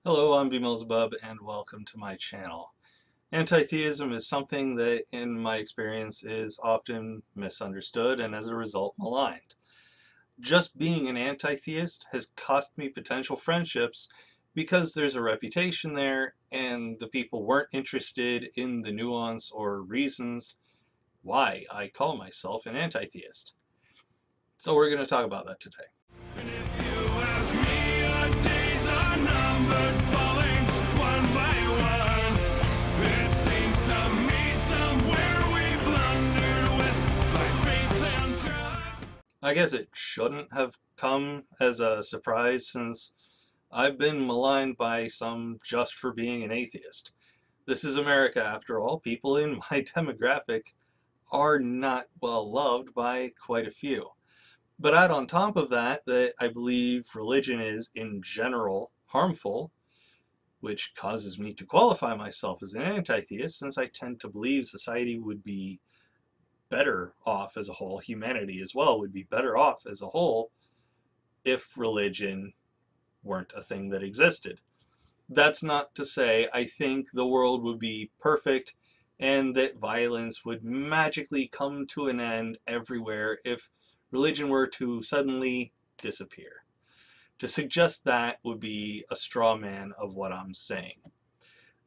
Hello, I'm BMillzebub and welcome to my channel. Anti-theism is something that, in my experience, is often misunderstood and as a result maligned. Just being an anti-theist has cost me potential friendships because there's a reputation there and the people weren't interested in the nuance or reasons why I call myself an anti-theist. So we're going to talk about that today. And if you ask me, our days are numbered, falling one by one. It seems to me somewhere we blundered with blind faith and trust. I guess it shouldn't have come as a surprise since I've been maligned by some just for being an atheist. This is America after all. People in my demographic are not well loved by quite a few. But add on top of that I believe religion is in general harmful, which causes me to qualify myself as an anti-theist since I tend to believe society would be better off as a whole, humanity as well would be better off as a whole if religion weren't a thing that existed. That's not to say I think the world would be perfect and that violence would magically come to an end everywhere if religion were to suddenly disappear. To suggest that would be a straw man of what I'm saying.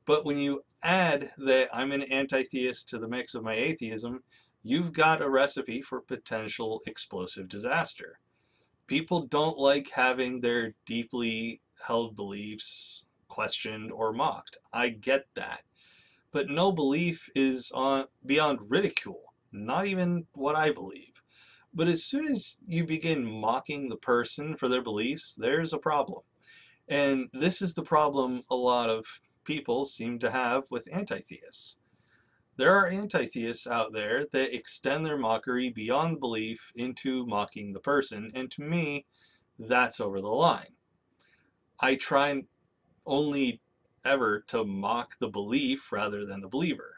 But when you add that I'm an anti-theist to the mix of my atheism, you've got a recipe for potential explosive disaster. People don't like having their deeply held beliefs questioned or mocked. I get that. But no belief is beyond ridicule, not even what I believe. But as soon as you begin mocking the person for their beliefs, there's a problem. And this is the problem a lot of people seem to have with anti-theists. There are anti-theists out there that extend their mockery beyond belief into mocking the person, and to me, that's over the line. I try only ever to mock the belief rather than the believer.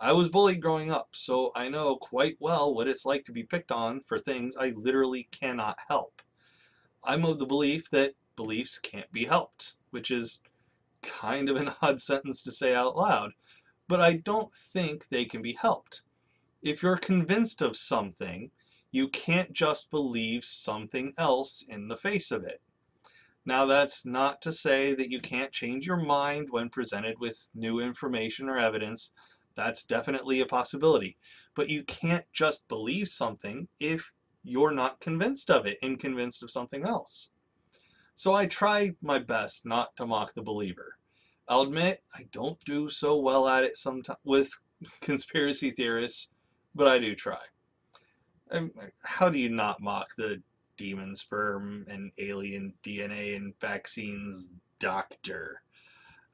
I was bullied growing up, so I know quite well what it's like to be picked on for things I literally cannot help. I'm of the belief that beliefs can't be helped, which is kind of an odd sentence to say out loud, but I don't think they can be helped. If you're convinced of something, you can't just believe something else in the face of it. Now, that's not to say that you can't change your mind when presented with new information or evidence. That's definitely a possibility. But you can't just believe something if you're not convinced of it and convinced of something else. So I try my best not to mock the believer. I'll admit I don't do so well at it sometimes with conspiracy theorists, but I do try. How do you not mock the demon sperm and alien DNA and vaccines doctor?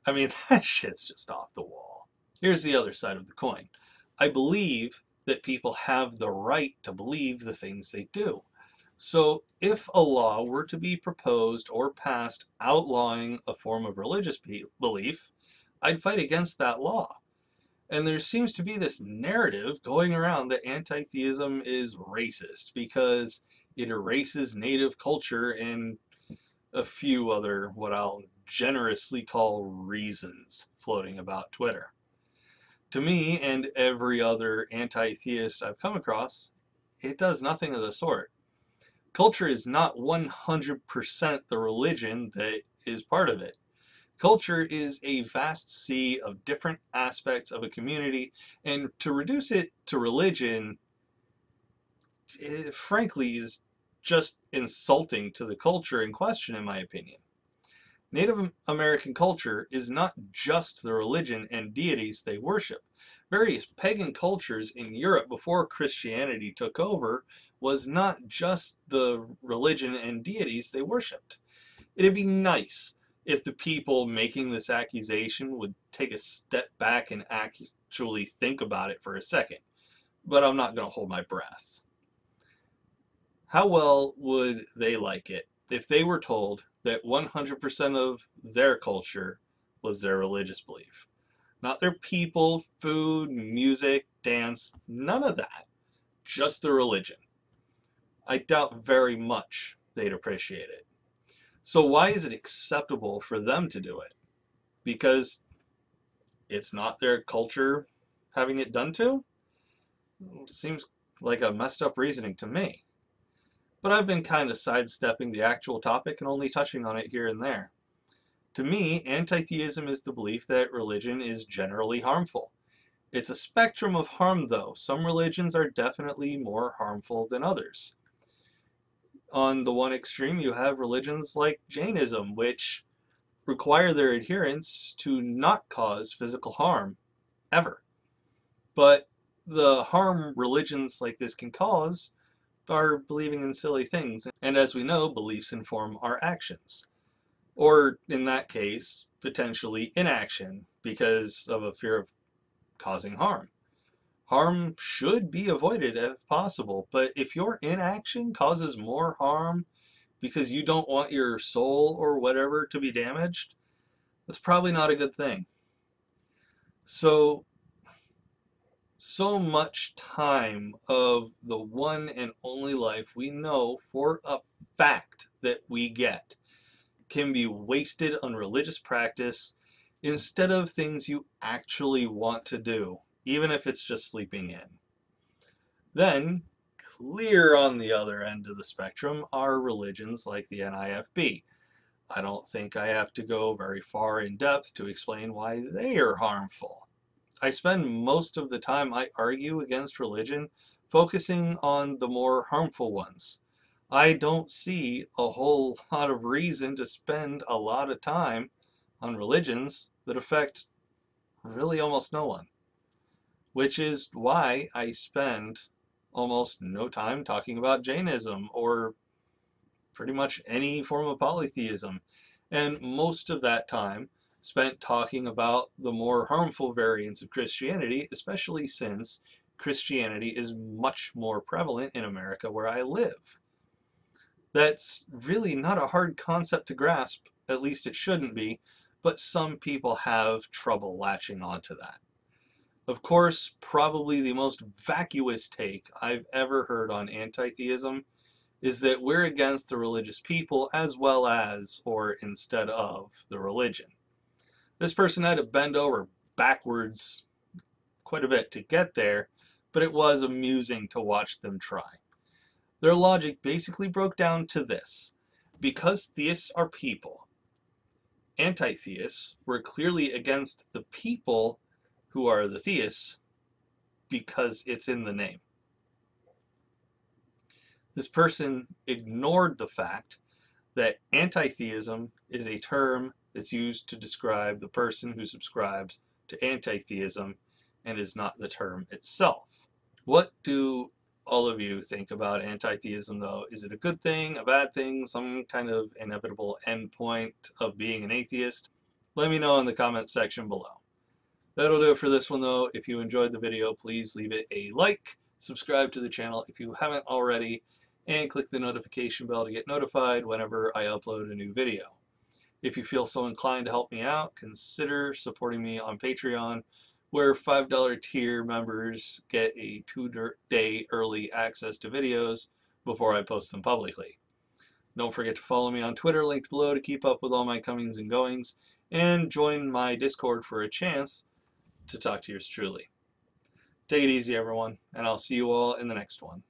I mean, that shit's just off the wall. Here's the other side of the coin. I believe that people have the right to believe the things they do. So if a law were to be proposed or passed outlawing a form of religious belief, I'd fight against that law. And there seems to be this narrative going around that anti-theism is racist because it erases native culture and a few other what I'll generously call reasons floating about Twitter. To me and every other anti-theist I've come across, it does nothing of the sort. Culture is not 100% the religion that is part of it. Culture is a vast sea of different aspects of a community, and to reduce it to religion, frankly, is just insulting to the culture in question, in my opinion. Native American culture is not just the religion and deities they worship. Various pagan cultures in Europe before Christianity took over was not just the religion and deities they worshipped. It'd be nice if the people making this accusation would take a step back and actually think about it for a second. But I'm not going to hold my breath. How well would they like it if they were told that 100% of their culture was their religious belief? Not their people, food, music, dance, none of that. Just the religion. I doubt very much they'd appreciate it. So why is it acceptable for them to do it? Because it's not their culture having it done to? Seems like a messed up reasoning to me. But I've been kind of sidestepping the actual topic and only touching on it here and there. To me, anti-theism is the belief that religion is generally harmful. It's a spectrum of harm, though. Some religions are definitely more harmful than others. On the one extreme, you have religions like Jainism, which require their adherents to not cause physical harm, ever. But the harm religions like this can cause are believing in silly things. And as we know, beliefs inform our actions. Or, in that case, potentially inaction because of a fear of causing harm. Harm should be avoided if possible, but if your inaction causes more harm because you don't want your soul or whatever to be damaged, that's probably not a good thing. So much time of the one and only life we know for a fact that we get can be wasted on religious practice instead of things you actually want to do, even if it's just sleeping in. Then, clear on the other end of the spectrum are religions like the NIFB. I don't think I have to go very far in depth to explain why they are harmful. I spend most of the time I argue against religion focusing on the more harmful ones. I don't see a whole lot of reason to spend a lot of time on religions that affect really almost no one. Which is why I spend almost no time talking about Jainism or pretty much any form of polytheism. And most of that time spent talking about the more harmful variants of Christianity, especially since Christianity is much more prevalent in America where I live. That's really not a hard concept to grasp, at least it shouldn't be, but some people have trouble latching onto that. Of course, probably the most vacuous take I've ever heard on anti-theism is that we're against the religious people as well as, or instead of, the religion. This person had to bend over backwards quite a bit to get there, but it was amusing to watch them try. Their logic basically broke down to this: because theists are people, anti-theists were clearly against the people who are the theists because it's in the name. This person ignored the fact that anti-theism is a term that's used to describe the person who subscribes to anti-theism and is not the term itself. What do all of you think about anti-theism, though? Is it a good thing, a bad thing, some kind of inevitable endpoint of being an atheist? Let me know in the comments section below. That'll do it for this one, though. If you enjoyed the video, please leave it a like, subscribe to the channel if you haven't already, and click the notification bell to get notified whenever I upload a new video. If you feel so inclined to help me out, consider supporting me on Patreon, where $5 tier members get a 2-day early access to videos before I post them publicly. Don't forget to follow me on Twitter, linked below, to keep up with all my comings and goings, and join my Discord for a chance to talk to yours truly. Take it easy, everyone, and I'll see you all in the next one.